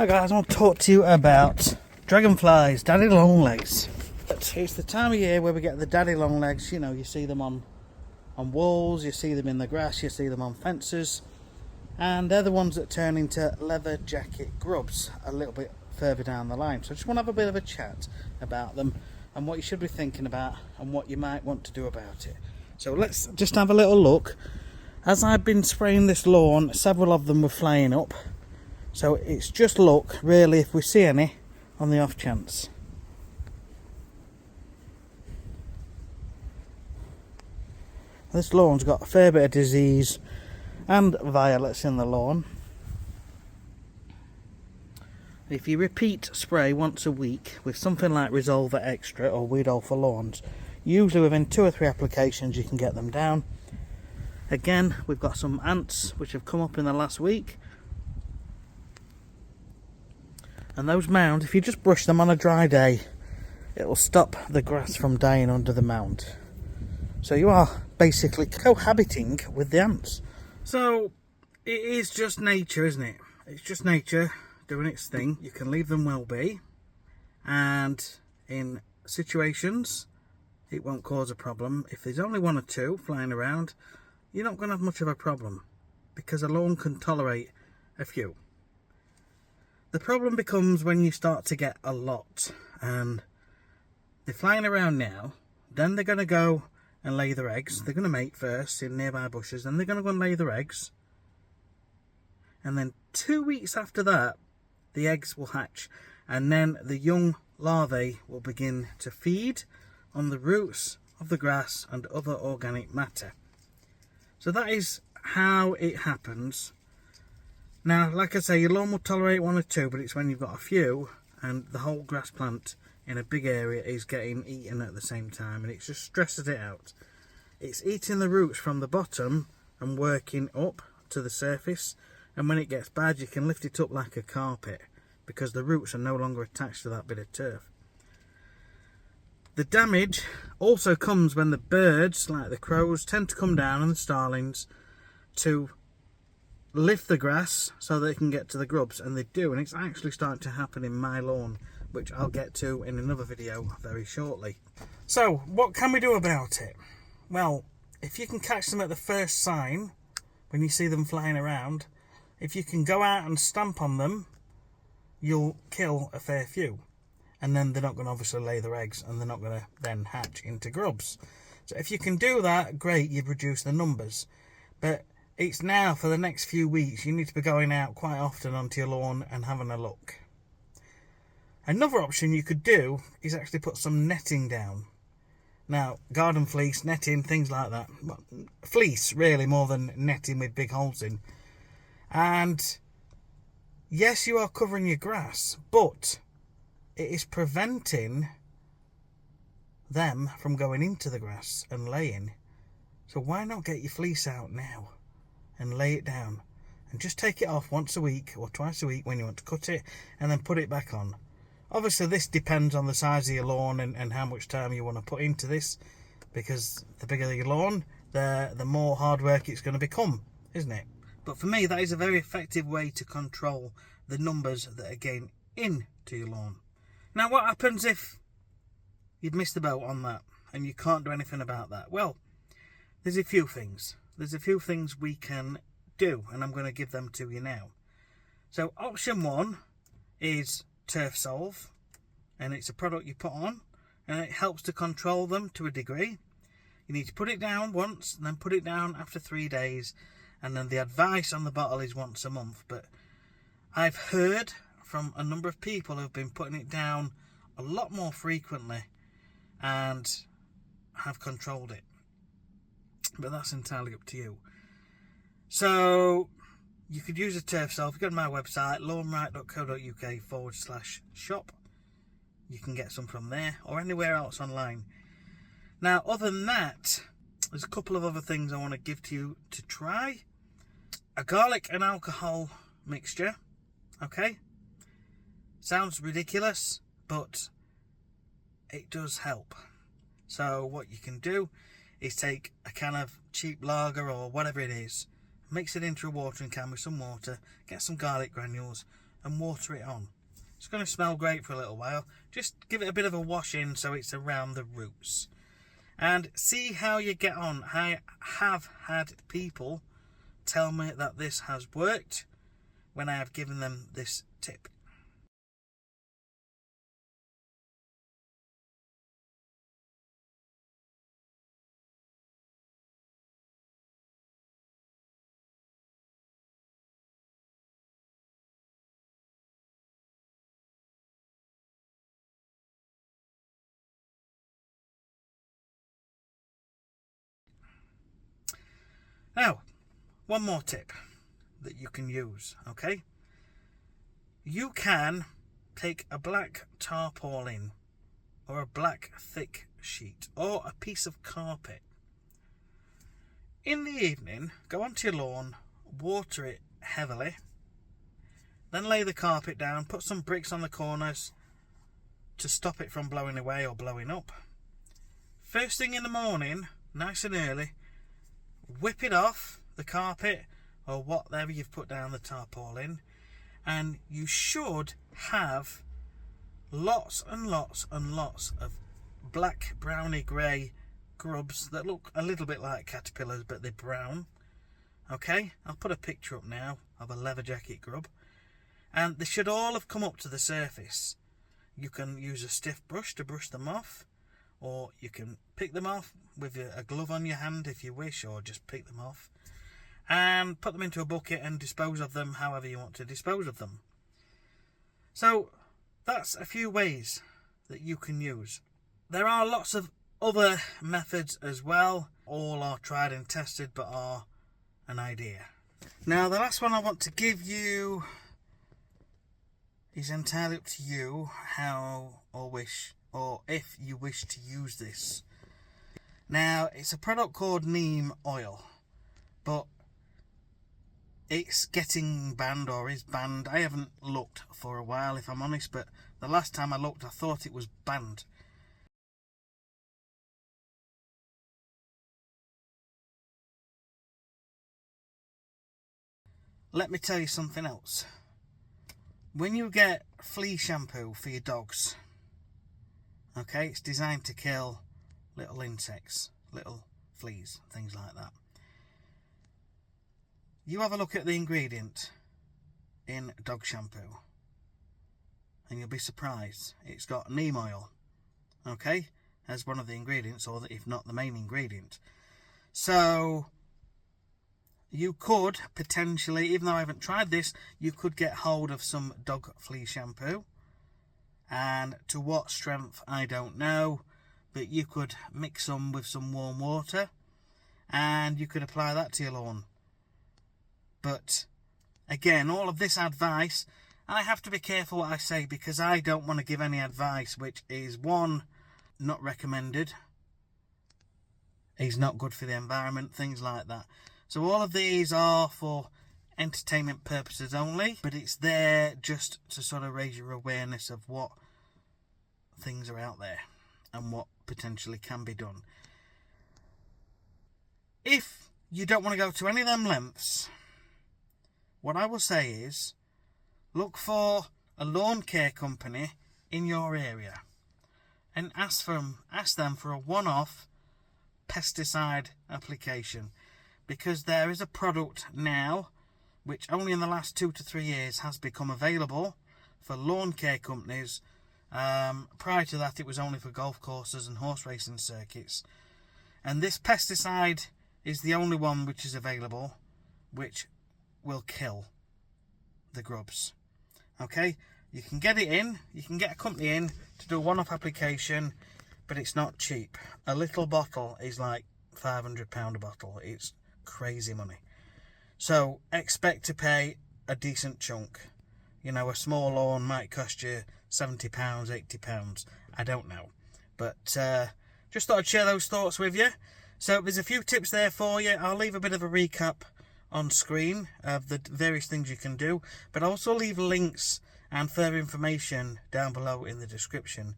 Hi guys, I want to talk to you about dragonflies, daddy long legs. It's the time of year where we get the daddy long legs. You know, you see them on walls, you see them in the grass, you see them on fences, and they're the ones that turn into leather jacket grubs a little bit further down the line. So I just want to have a bit of a chat about them and what you should be thinking about and what you might want to do about it. So let's just have a little look. As I've been spraying this lawn, several of them were flying up. So it's just luck, really, if we see any on the off chance. This lawn's got a fair bit of disease and violets in the lawn. If you repeat spray once a week with something like Resolver Extra or Weed All for Lawns, usually within 2 or 3 applications you can get them down. Again, we've got some ants which have come up in the last week. And those mounds, if you just brush them on a dry day, it'll stop the grass from dying under the mound. So you are basically cohabiting with the ants. So it is just nature, isn't it? It's just nature doing its thing. You can leave them well be, and in situations it won't cause a problem. If there's only 1 or 2 flying around, you're not going to have much of a problem, because a lawn can tolerate a few. The problem becomes when you start to get a lot, and they're flying around now, then they're going to go and lay their eggs. They're going to mate first in nearby bushes, then they're going to go and lay their eggs, and then 2 weeks after that the eggs will hatch, and then the young larvae will begin to feed on the roots of the grass and other organic matter. So that is how it happens. Now, like I say, your lawn will tolerate 1 or 2, but it's when you've got a few and the whole grass plant in a big area is getting eaten at the same time, and it just stresses it out. It's eating the roots from the bottom and working up to the surface, and when it gets bad you can lift it up like a carpet because the roots are no longer attached to that bit of turf. The damage also comes when the birds, like the crows, tend to come down, and the starlings, to lift the grass so they can get to the grubs, and they do, and it's actually starting to happen in my lawn, which I'll get to in another video very shortly. So what can we do about it? Well, if you can catch them at the first sign, when you see them flying around, if you can go out and stamp on them, you'll kill a fair few, and then they're not going to obviously lay their eggs, and they're not going to then hatch into grubs. So if you can do that, great, you've reduced the numbers. But it's now, for the next few weeks, you need to be going out quite often onto your lawn and having a look. Another option you could do is actually put some netting down. Now, garden fleece, netting, things like that. Fleece, really, more than netting with big holes in. And yes, you are covering your grass, but it is preventing them from going into the grass and laying. So why not get your fleece out now and lay it down, and just take it off once a week or twice a week when you want to cut it, and then put it back on. Obviously this depends on the size of your lawn and how much time you want to put into this, because the bigger your lawn, the more hard work it's going to become, isn't it? But for me, that is a very effective way to control the numbers that are getting into your lawn. Now, what happens if you've missed the boat on that and you can't do anything about that? Well, there's a few things. There's a few things we can do, and I'm going to give them to you now. So option 1 is Turfsolv, and it's a product you put on, and it helps to control them to a degree. You need to put it down once, and then put it down after 3 days, and then the advice on the bottle is once a month. But I've heard from a number of people who've been putting it down a lot more frequently and have controlled it. But that's entirely up to you. So you could use a Turfsolv. If you go to my website, lawnright.co.uk/shop, you can get some from there or anywhere else online. Now, other than that, there's a couple of other things I want to give to you to try. A garlic and alcohol mixture. Okay, sounds ridiculous, but it does help. So what you can do is take a can of cheap lager or whatever it is, mix it into a watering can with some water, get some garlic granules, and water it on. It's going to smell great for a little while. Just give it a bit of a wash in so it's around the roots. And see how you get on. I have had people tell me that this has worked when I have given them this tip. Now, one more tip that you can use, okay? You can take a black tarpaulin or a black thick sheet or a piece of carpet. In the evening, go onto your lawn, water it heavily, then lay the carpet down, put some bricks on the corners to stop it from blowing away or blowing up. First thing in the morning, nice and early, whip it off the carpet or whatever you've put down the tarpaulin, and you should have lots and lots and lots of black, browny grey grubs that look a little bit like caterpillars, but they're brown. Okay, I'll put a picture up now of a leatherjacket grub, and they should all have come up to the surface. You can use a stiff brush to brush them off, or you can pick them off with a glove on your hand if you wish, or just pick them off and put them into a bucket and dispose of them however you want to dispose of them. So that's a few ways that you can use. There are lots of other methods as well. All are tried and tested but are an idea. Now the last one I want to give you is entirely up to you how or if you wish to use this. Now it's a product called Neem oil, but it's getting banned or is banned. I haven't looked for a while if I'm honest, but the last time I looked I thought it was banned. Let me tell you something else. When you get flea shampoo for your dogs, okay, it's designed to kill little insects, little fleas, things like that. You have a look at the ingredient in dog shampoo and you'll be surprised. It's got neem oil, okay, as one of the ingredients, or if not the main ingredient. So you could potentially, even though I haven't tried this, you could get hold of some dog flea shampoo, and to what strength I don't know, but you could mix some with some warm water and you could apply that to your lawn. But again, all of this advice, I have to be careful what I say, because I don't want to give any advice which is, one, not recommended, is not good for the environment, things like that. So all of these are for entertainment purposes only, but it's there just to sort of raise your awareness of what things are out there and what potentially can be done. If you don't want to go to any of them lengths, what I will say is look for a lawn care company in your area and ask them for a one-off pesticide application, because there is a product now which only in the last 2 to 3 years has become available for lawn care companies. Prior to that it was only for golf courses and horse racing circuits, and this pesticide is the only one which is available which will kill the grubs. Okay, you can get it in, you can get a company in to do a one-off application, but it's not cheap. A little bottle is like £500 a bottle. It's crazy money. So expect to pay a decent chunk. You know, a small lawn might cost you £70, £80. I don't know. But just thought I'd share those thoughts with you. So there's a few tips there for you. I'll leave a bit of a recap on screen of the various things you can do, but I'll also leave links and further information down below in the description.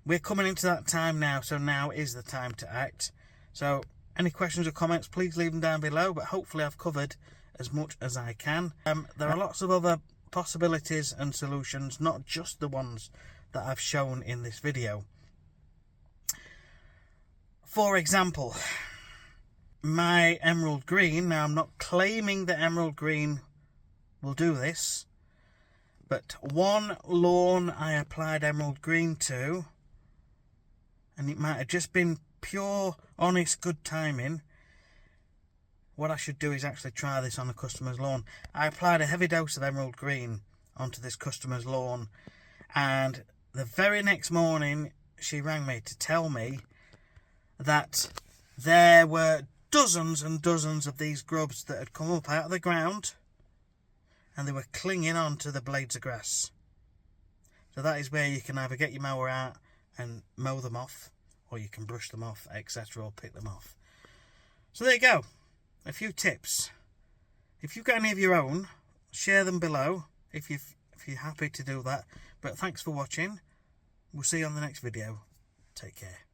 We're coming into that time now, so now is the time to act. So any questions or comments, please leave them down below, but hopefully I've covered as much as I can. There are lots of other possibilities and solutions, not just the ones that I've shown in this video. For example, my emerald green, now I'm not claiming that emerald green will do this, but one lawn I applied emerald green to, and it might have just been pure, honest, good timing. What I should do is actually try this on a customer's lawn. I applied a heavy dose of emerald green onto this customer's lawn, and the very next morning she rang me to tell me that there were dozens and dozens of these grubs that had come up out of the ground, and they were clinging on to the blades of grass. So that is where you can either get your mower out and mow them off, or you can brush them off, etc., or pick them off. So there you go, a few tips. If you've got any of your own, share them below if you're happy to do that. But thanks for watching. We'll see you on the next video. Take care.